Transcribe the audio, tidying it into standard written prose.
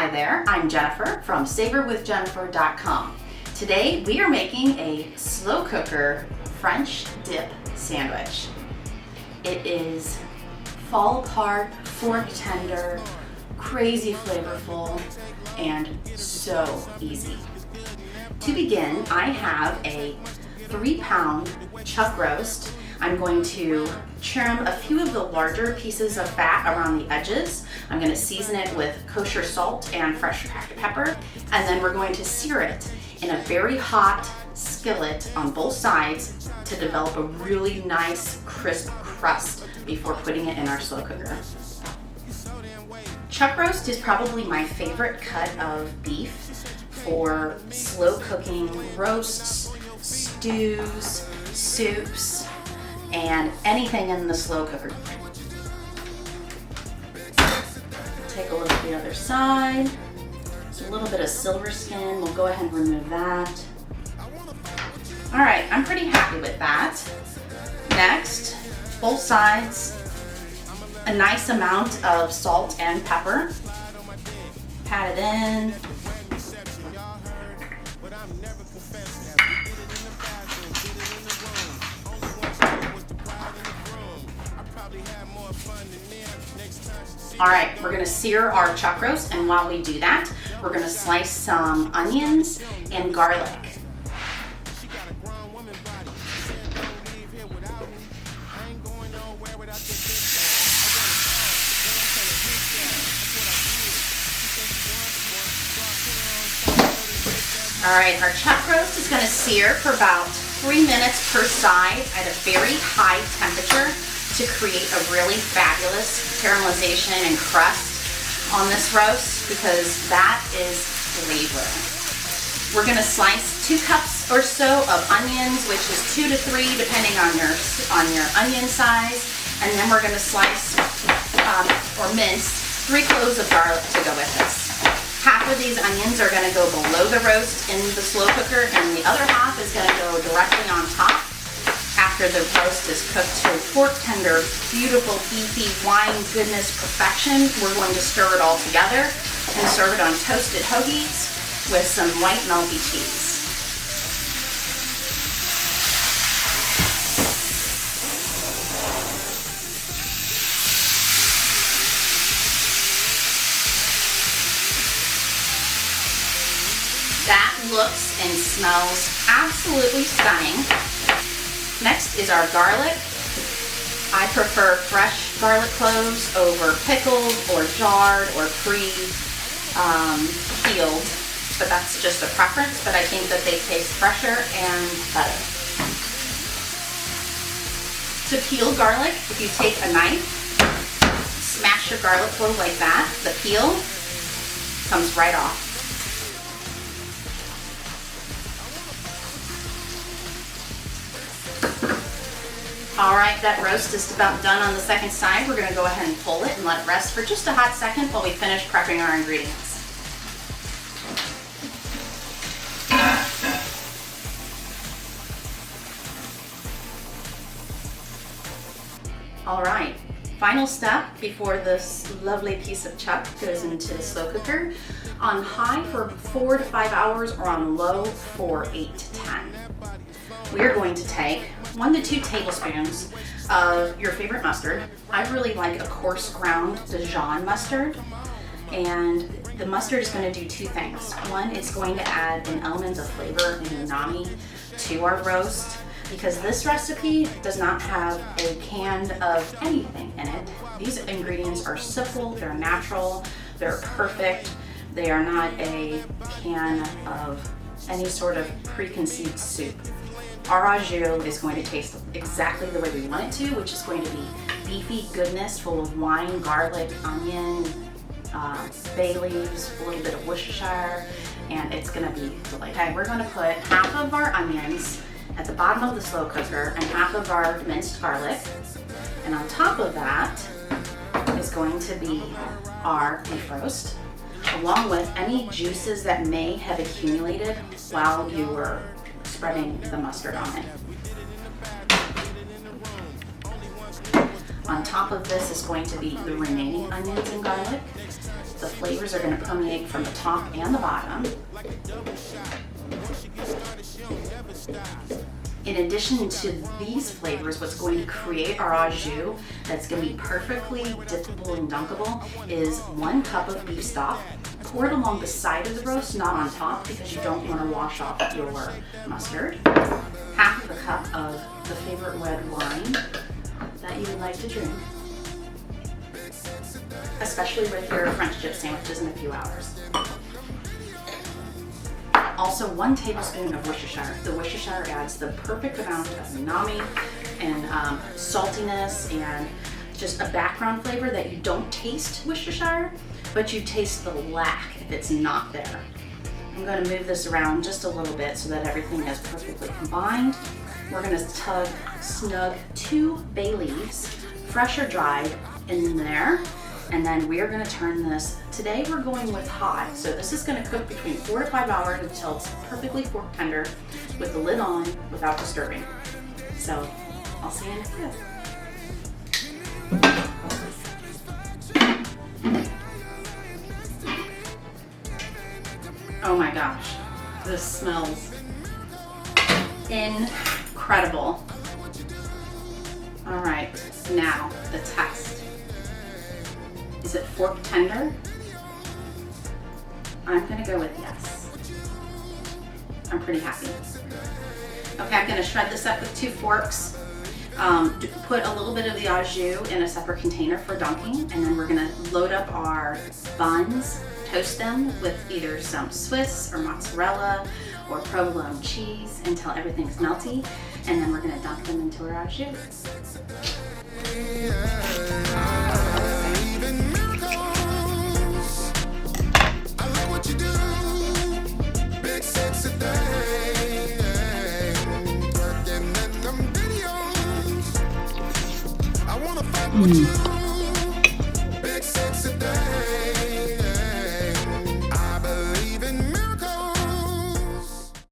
Hi there, I'm Jennifer from savorwithjennifer.com. Today we are making a slow cooker French dip sandwich. It is fall apart, fork tender, crazy flavorful, and so easy. To begin, I have a 3-pound chuck roast. I'm going to trim a few of the larger pieces of fat around the edges. I'm going to season it with kosher salt and fresh cracked pepper, and then we're going to sear it in a very hot skillet on both sides to develop a really nice crisp crust before putting it in our slow cooker. Chuck roast is probably my favorite cut of beef for slow cooking roasts, stews, soups, and anything in the slow cooker. Take a look at the other side. There's a little bit of silver skin. We'll go ahead and remove that. All right, I'm pretty happy with that. Next, both sides, a nice amount of salt and pepper. Pat it in. All right, we're gonna sear our chuck roast, and while we do that, we're gonna slice some onions and garlic. All right, our chuck roast is gonna sear for about 3 minutes per side at a very high temperature to create a really fabulous caramelization and crust on this roast, because that is flavor. We're gonna slice 2 cups or so of onions, which is 2 to 3 depending on your onion size, and then we're gonna slice or mince 3 cloves of garlic to go with this. Half of these onions are gonna go below the roast in the slow cooker, and the other half is gonna go directly on top. After the roast is cooked to fork tender, beautiful beefy wine goodness perfection, we're going to stir it all together and serve it on toasted hoagies with some white melty cheese. That looks and smells absolutely stunning. Next is our garlic. I prefer fresh garlic cloves over pickled or jarred or pre-peeled, but that's just a preference, but I think that they taste fresher and better. To peel garlic, if you take a knife, smash your garlic clove like that, the peel comes right off. All right, that roast is about done on the second side. We're gonna go ahead and pull it and let it rest for just a hot second while we finish prepping our ingredients. All right, final step before this lovely piece of chuck goes into the slow cooker. On high for 4 to 5 hours, or on low for 8 to 10. We are going to take 1 to 2 tablespoons of your favorite mustard. I really like a coarse ground Dijon mustard, and the mustard is going to do 2 things. One, it's going to add an element of flavor and umami to our roast, because this recipe does not have a can of anything in it. These ingredients are simple, they're natural, they're perfect. They are not a can of any sort of preconceived soup. Our au jus is going to taste exactly the way we want it to, which is going to be beefy goodness full of wine, garlic, onion, bay leaves, a little bit of Worcestershire, and it's going to be delightful. Okay, we're going to put half of our onions at the bottom of the slow cooker and half of our minced garlic, and on top of that is going to be our beef roast, along with any juices that may have accumulated while you were spreading the mustard on it. On top of this is going to be the remaining onions and garlic. The flavors are going to permeate from the top and the bottom. In addition to these flavors, what's going to create our au jus that's going to be perfectly dippable and dunkable is 1 cup of beef stock. Pour it along the side of the roast, not on top, because you don't want to wash off your mustard. Half of a cup of the favorite red wine that you would like to drink, especially with your French dip sandwiches in a few hours. Also 1 tablespoon of Worcestershire. The Worcestershire adds the perfect amount of umami and saltiness and just a background flavor that you don't taste Worcestershire, but you taste the lack if it's not there. I'm going to move this around just a little bit so that everything is perfectly combined. We're going to snug 2 bay leaves, fresh or dried, in there. And then we are going to turn this, today we're going with high, so this is going to cook between 4 to 5 hours until it's perfectly fork tender with the lid on without disturbing. So I'll see you in a few. Oh my gosh, this smells incredible. All right, now the test. Is it fork tender? I'm gonna go with yes. I'm pretty happy. Okay, I'm gonna shred this up with 2 forks. Put a little bit of the au jus in a separate container for dunking, and then we're gonna load up our buns, toast them with either some Swiss or mozzarella or provolone cheese until everything's melty, and then we're gonna dunk them into our au jus. Mm.